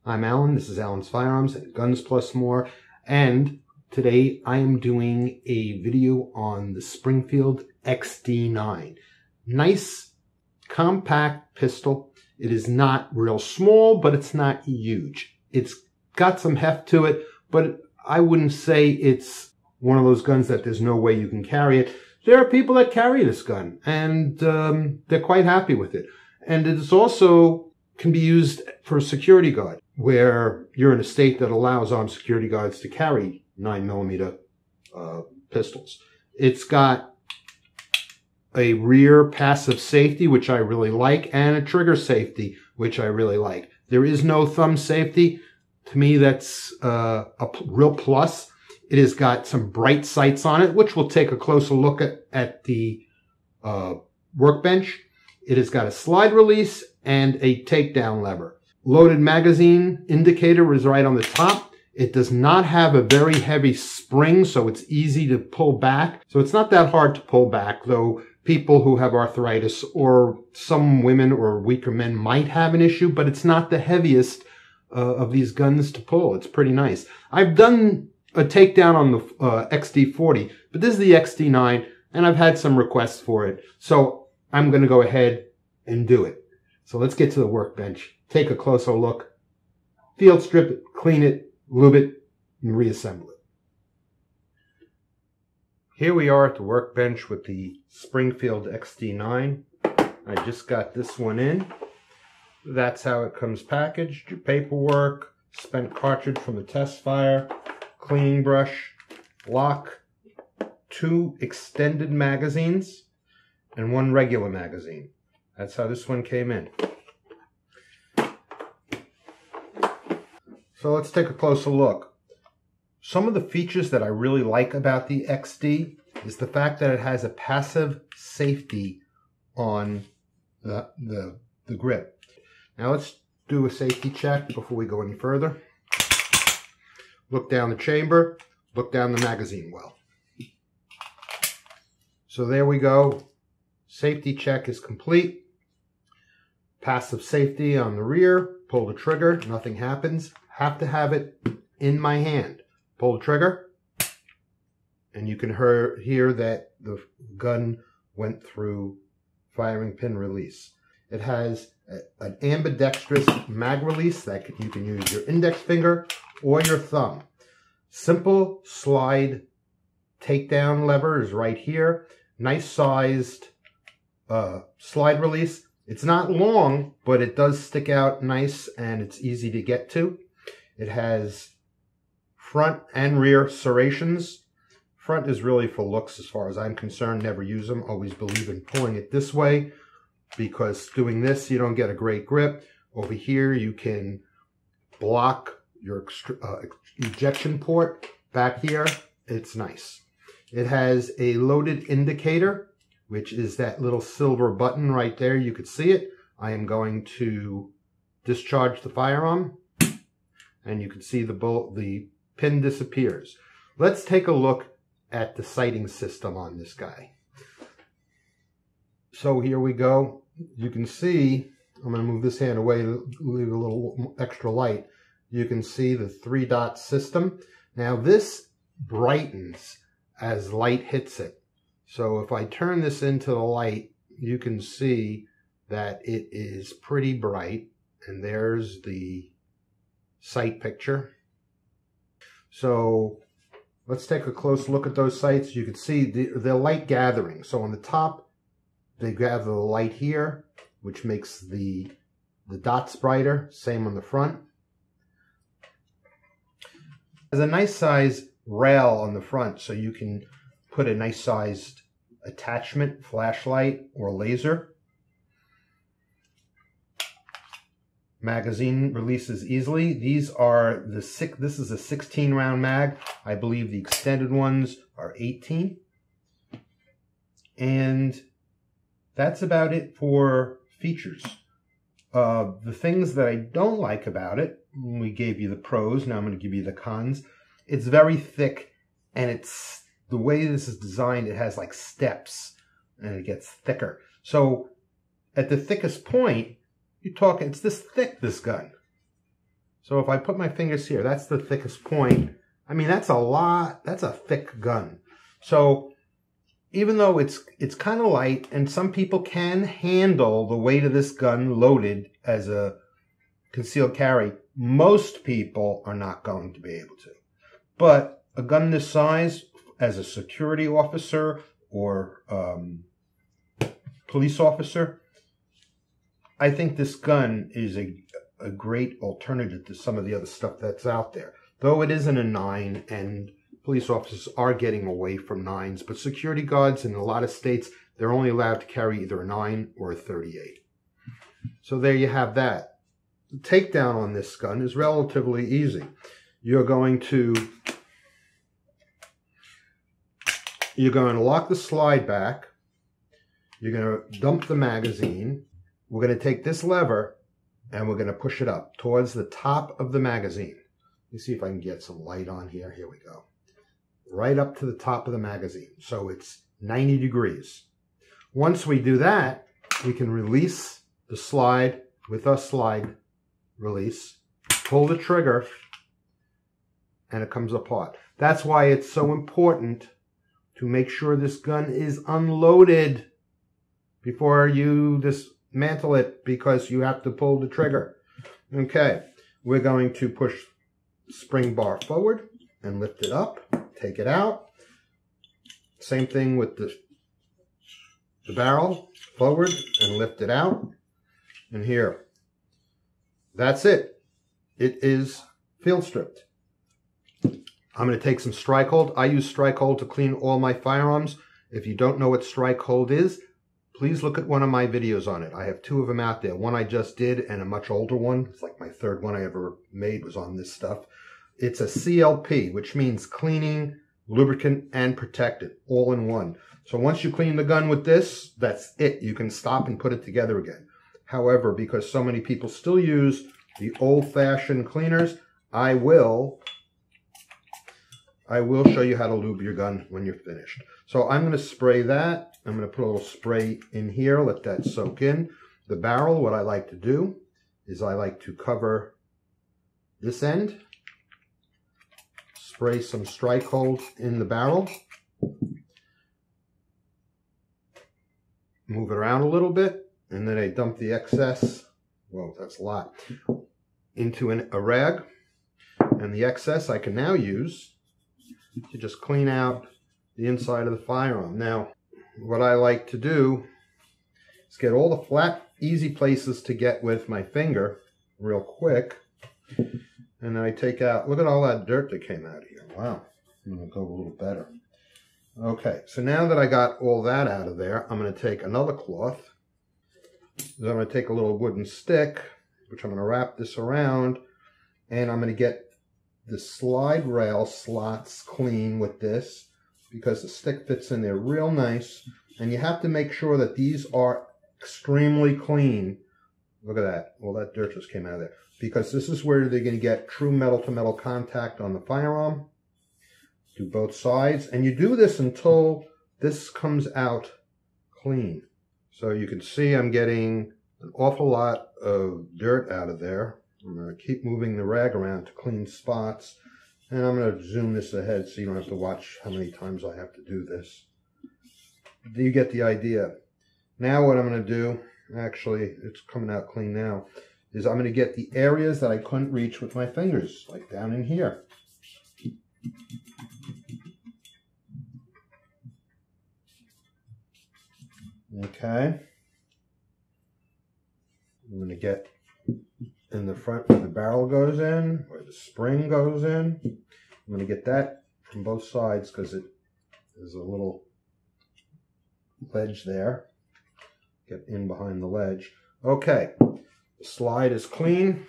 I'm Alan, this is Alan's Firearms and Guns Plus More, and today I am doing a video on the Springfield XD9. Nice, compact pistol. It is not real small, but it's not huge. It's got some heft to it, but I wouldn't say it's one of those guns that there's no way you can carry it. There are people that carry this gun, and they're quite happy with it. And it is also can be used for a security guard, where you're in a state that allows armed security guards to carry 9mm pistols. It's got a rear passive safety, which I really like, and a trigger safety, which I really like. There is no thumb safety. To me, that's a real plus. It has got some bright sights on it, which we'll take a closer look at the workbench. It has got a slide release and a takedown lever. Loaded magazine indicator is right on the top. It does not have a very heavy spring, so it's easy to pull back. So it's not that hard to pull back, though people who have arthritis or some women or weaker men might have an issue, but it's not the heaviest of these guns to pull. It's pretty nice. I've done a takedown on the XD40, but this is the XD9, and I've had some requests for it. So I'm going to go ahead and do it. So let's get to the workbench, take a closer look, field strip it, clean it, lube it, and reassemble it. Here we are at the workbench with the Springfield XD9. I just got this one in. That's how it comes packaged. Your paperwork, spent cartridge from the test fire, cleaning brush, lock, 2 extended magazines, and 1 regular magazine. That's how this one came in. So let's take a closer look. Some of the features that I really like about the XD is the fact that it has a passive safety on the grip. Now let's do a safety check before we go any further. Look down the chamber, look down the magazine well. So there we go. Safety check is complete. Passive safety on the rear. Pull the trigger, nothing happens. Have to have it in my hand. Pull the trigger, and you can hear that the gun went through firing pin release. It has an ambidextrous mag release that you can use your index finger or your thumb. Simple slide takedown lever is right here. Nice sized slide release. It's not long, but it does stick out nice and it's easy to get to. It has front and rear serrations. Front is really for looks as far as I'm concerned. Never use them. Always believe in pulling it this way, because doing this, you don't get a great grip. Over here, you can block your ejection port. Back here, it's nice. It has a loaded indicator, which is that little silver button right there. You could see it. I am going to discharge the firearm, and you can see the pin disappears. Let's take a look at the sighting system on this guy. So here we go. You can see, I'm going to move this hand away to leave a little extra light. You can see the 3-dot system. Now this brightens as light hits it. So if I turn this into the light, you can see that it is pretty bright. And there's the sight picture. So let's take a close look at those sights. You can see the light gathering. So on the top, they gather the light here, which makes the dots brighter. Same on the front. There's a nice size rail on the front, so you can put a nice sized attachment, flashlight, or laser. Magazine releases easily. These are this is a 16 round mag. I believe the extended ones are 18. And that's about it for features. The things that I don't like about it, we gave you the pros, now I'm going to give you the cons. It's very thick, and it's the way this is designed, it has like steps, and it gets thicker. So at the thickest point, you're talking, it's this thick, this gun. So if I put my fingers here, that's the thickest point. I mean, that's a lot. That's a thick gun. So even though it's kind of light, and some people can handle the weight of this gun loaded as a concealed carry, most people are not going to be able to. But a gun this size, as a security officer or police officer, I think this gun is a great alternative to some of the other stuff that's out there. Though it isn't a 9, and police officers are getting away from 9s, but security guards in a lot of states, they're only allowed to carry either a 9 or a 38. So there you have that. The takedown on this gun is relatively easy. You're going to lock the slide back. You're going to dump the magazine. We're going to take this lever and we're going to push it up towards the top of the magazine. Let me see if I can get some light on here. Here we go. Right up to the top of the magazine. So it's 90 degrees. Once we do that, we can release the slide with a slide release, pull the trigger, and it comes apart. That's why it's so important to make sure this gun is unloaded before you dismantle it, because you have to pull the trigger. Okay, we're going to push the spring bar forward and lift it up, take it out. Same thing with the barrel, forward and lift it out. And here, that's it. It is field stripped. I'm going to take some strike hold. I use strike hold to clean all my firearms. If you don't know what strike hold is, please look at one of my videos on it. I have 2 of them out there. One I just did and a much older one. It's like my 3rd one I ever made was on this stuff. It's a CLP, which means cleaning, lubricant, and protectant, all in one. So once you clean the gun with this, that's it. You can stop and put it together again. However, because so many people still use the old-fashioned cleaners, I will show you how to lube your gun when you're finished. So I'm going to spray that. I'm going to put a little spray in here, let that soak in. The barrel, what I like to do is I like to cover this end, spray some strike hold in the barrel, move it around a little bit, and then I dump the excess, whoa, that's a lot, into a rag. And the excess I can now use to just clean out the inside of the firearm. Now, what I like to do is get all the flat, easy places to get with my finger real quick. And then I take out, look at all that dirt that came out of here. Wow, I'm going to go a little better. Okay, so now that I got all that out of there, I'm going to take another cloth. Then I'm going to take a little wooden stick, which I'm going to wrap this around, and I'm going to get the slide rail slots clean with this, because the stick fits in there real nice. And you have to make sure that these are extremely clean. Look at that. All that dirt just came out of there. Because this is where they're going to get true metal-to-metal contact on the firearm. Do both sides. And you do this until this comes out clean. So you can see I'm getting an awful lot of dirt out of there. I'm going to keep moving the rag around to clean spots. And I'm going to zoom this ahead so you don't have to watch how many times I have to do this. You get the idea. Now what I'm going to do, actually it's coming out clean now, is I'm going to get the areas that I couldn't reach with my fingers, like down in here. Okay. I'm going to get in the front where the barrel goes in, where the spring goes in. I'm going to get that from both sides because it is a little ledge there. Get in behind the ledge. Okay, the slide is clean.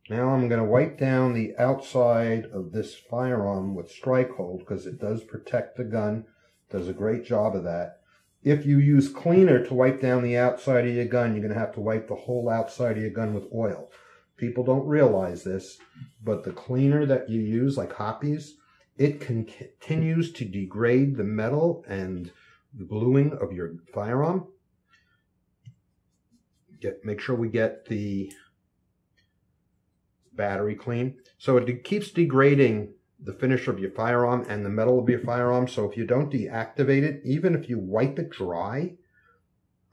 Now I'm going to wipe down the outside of this firearm with strike hold because it does protect the gun. It does a great job of that. If you use cleaner to wipe down the outside of your gun, you're going to have to wipe the whole outside of your gun with oil. People don't realize this, but the cleaner that you use, like Hoppies, it continues to degrade the metal and the bluing of your firearm. Make sure we get the battery clean. So it keeps degrading the finish of your firearm and the metal of your firearm. So if you don't deactivate it, even if you wipe it dry,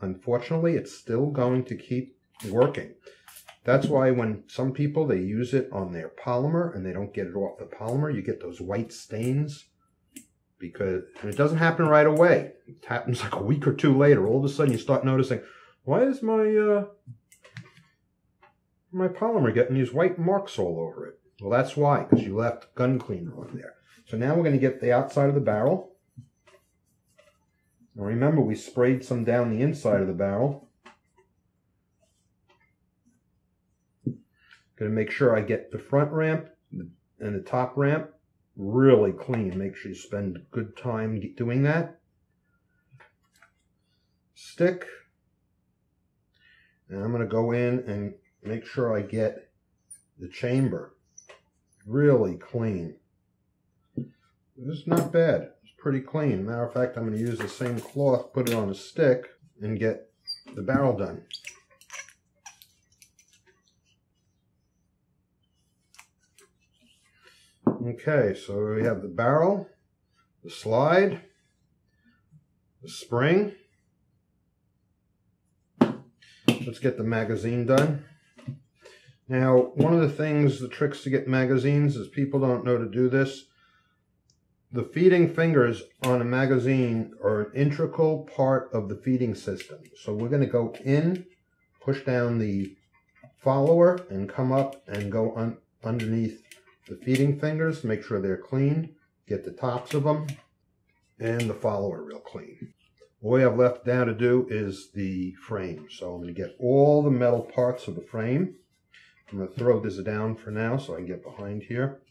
unfortunately, it's still going to keep working. That's why when some people, they use it on their polymer and they don't get it off the polymer, you get those white stains. And it doesn't happen right away. It happens like a week or two later. All of a sudden you start noticing, why is my polymer getting these white marks all over it? Well, that's why, because you left gun cleaner on there. So now we're going to get the outside of the barrel. Now remember, we sprayed some down the inside of the barrel. Going to make sure I get the front ramp and the top ramp really clean. Make sure you spend good time doing that. Stick. And I'm going to go in and make sure I get the chamber really clean. This is not bad. It's pretty clean. Matter of fact, I'm going to use the same cloth, put it on a stick, and get the barrel done. Okay, so we have the barrel, the slide, the spring. Let's get the magazine done. Now, one of the things, the tricks to get magazines is people don't know to do this. The feeding fingers on a magazine are an integral part of the feeding system. So we're going to go in, push down the follower, and come up and go underneath the feeding fingers, make sure they're clean, get the tops of them, and the follower real clean. All we have left now to do is the frame. So I'm going to get all the metal parts of the frame. I'm going to throw this down for now so I can get behind here.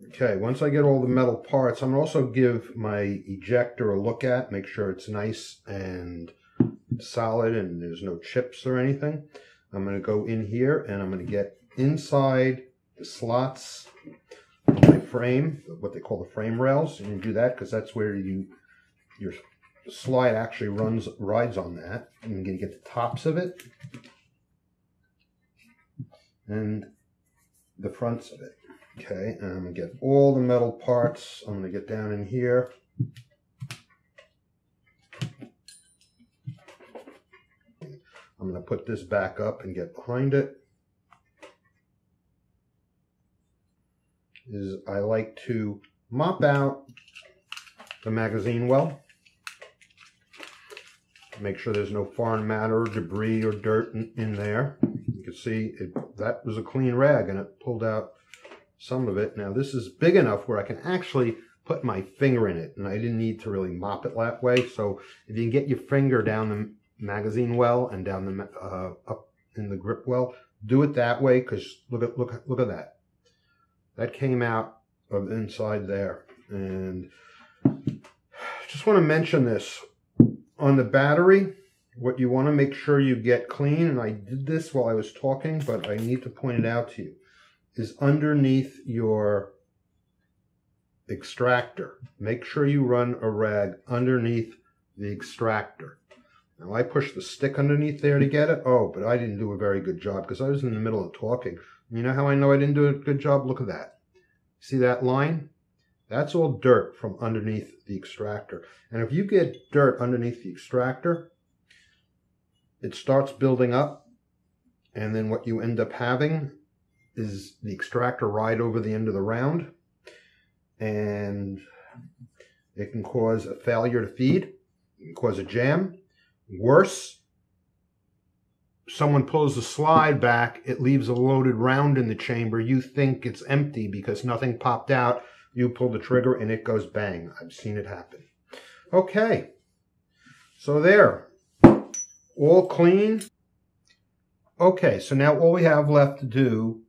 Okay, once I get all the metal parts, I'm going to also give my ejector a look at, make sure it's nice and solid and there's no chips or anything. I'm going to go in here and I'm going to get inside the slots of my frame, what they call the frame rails. And you do that because that's where your slide actually rides on that. And you're going to get the tops of it and the fronts of it. Okay, and I'm going to get all the metal parts. I'm going to get down in here. I'm going to put this back up and get behind it. I like to mop out the magazine well. Make sure there's no foreign matter, debris, or dirt in there. You can see that was a clean rag and it pulled out some of it. Now this is big enough where I can actually put my finger in it, and I didn't need to really mop it that way. So if you can get your finger down the magazine well and down the up in the grip well, do it that way, because look at that. That came out of inside there. And just want to mention this on the battery. What you want to make sure you get clean, and I did this while I was talking, but I need to point it out to you, is underneath your extractor. Make sure you run a rag underneath the extractor. Now I pushed the stick underneath there to get it. Oh, but I didn't do a very good job because I was in the middle of talking. You know how I know I didn't do a good job? Look at that. See that line? That's all dirt from underneath the extractor. And if you get dirt underneath the extractor, it starts building up. And then what you end up having is the extractor ride over the end of the round. And it can cause a failure to feed. It can cause a jam. Worse, someone pulls the slide back, it leaves a loaded round in the chamber. You think it's empty because nothing popped out. You pull the trigger and it goes bang. I've seen it happen. Okay, so there, all clean. Okay, so now all we have left to do,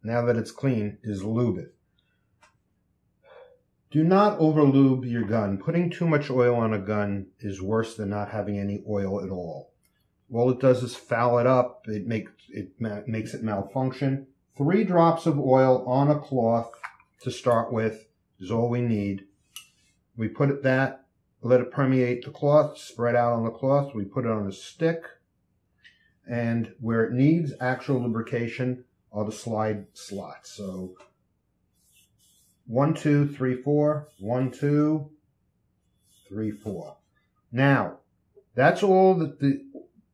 now that it's clean, is lube it. Do not over-lube your gun. Putting too much oil on a gun is worse than not having any oil at all. All it does is foul it up. It makes it malfunction. 3 drops of oil on a cloth to start with is all we need. We put it let it permeate the cloth, spread out on the cloth. We put it on a stick, And where it needs actual lubrication are the slide slots. So 1, 2, 3, 4, 1, 2, 3, 4. Now, that's all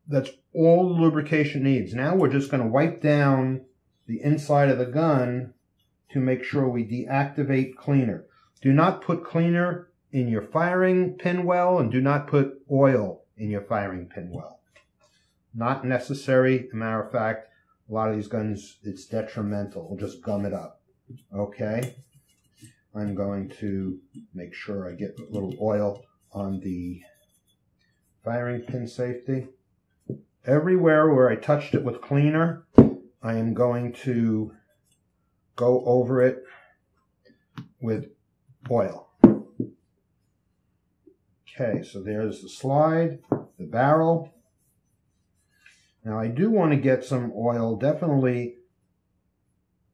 that's all the lubrication needs. Now we're just going to wipe down the inside of the gun to make sure we deactivate cleaner. Do not put cleaner in your firing pin well, and do not put oil in your firing pin well. Not necessary. As a matter of fact, a lot of these guns, it's detrimental. We'll just gum it up. Okay. I'm going to make sure I get a little oil on the firing pin safety. Everywhere where I touched it with cleaner, I am going to go over it with oil. Okay, so there's the slide, the barrel. Now I do want to get some oil definitely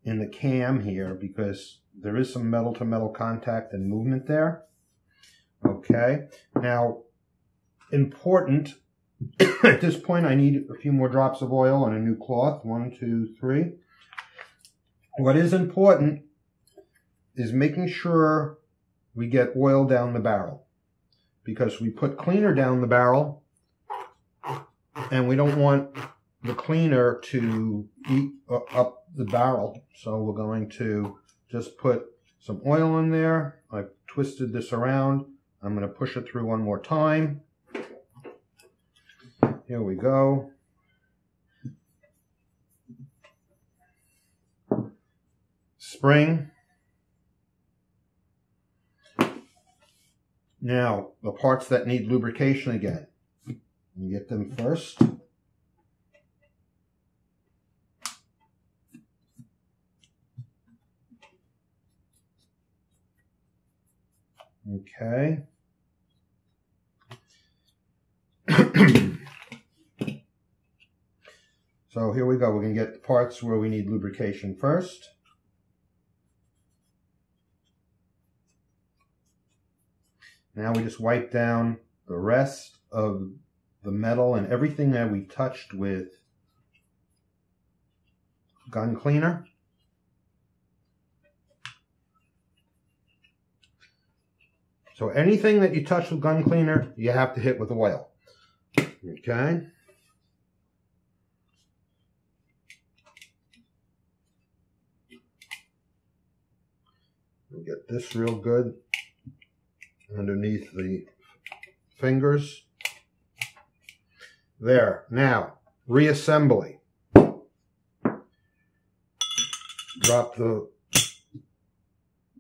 in the cam here because there is some metal to metal contact and movement there. Okay, now important, at this point I need a few more drops of oil on a new cloth. 1, 2, 3. What is important is making sure we get oil down the barrel, because we put cleaner down the barrel and we don't want the cleaner to eat up the barrel. So we're going to just put some oil in there. I've twisted this around. I'm going to push it through one more time. Here we go. Spring. Now, the parts that need lubrication again. You get them first. Okay. So here we go. We're going to get the parts where we need lubrication first. Now we just wipe down the rest of the metal and everything that we touched with gun cleaner. So anything that you touch with gun cleaner, you have to hit with oil. Okay. We'll get this real good underneath the fingers. There. Now, reassembly. Drop the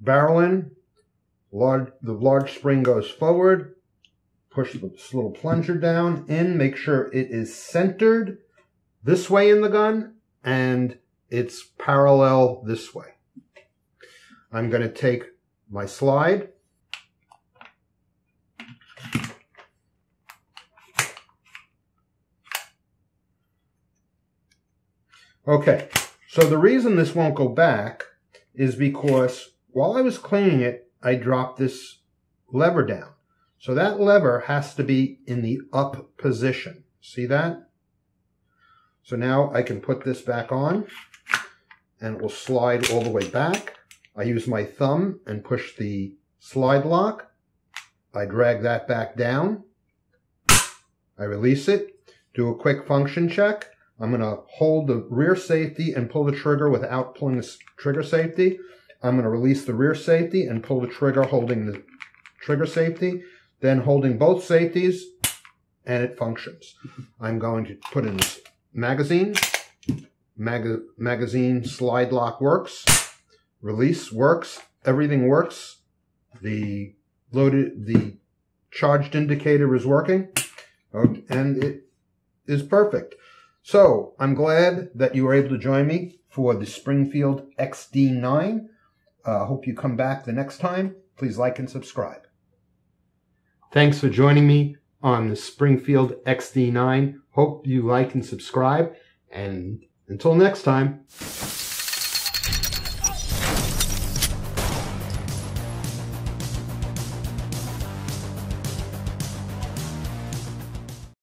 barrel in. The large spring goes forward. Push this little plunger down in. Make sure it is centered this way in the gun and it's parallel this way. I'm going to take my slide. Okay, so the reason this won't go back is because while I was cleaning it, I dropped this lever down. So that lever has to be in the up position. See that? So now I can put this back on and it will slide all the way back. I use my thumb and push the slide lock. I drag that back down. I release it. Do a quick function check. I'm going to hold the rear safety and pull the trigger without pulling the trigger safety. I'm going to release the rear safety and pull the trigger holding the trigger safety. Then holding both safeties, and it functions. I'm going to put in this magazine. Magazine slide lock works. Release works. Everything works. The charged indicator is working. And it is perfect. So, I'm glad that you were able to join me for the Springfield XD9. Hope you come back the next time. Please like and subscribe. Thanks for joining me on the Springfield XD9. Hope you like and subscribe. And until next time.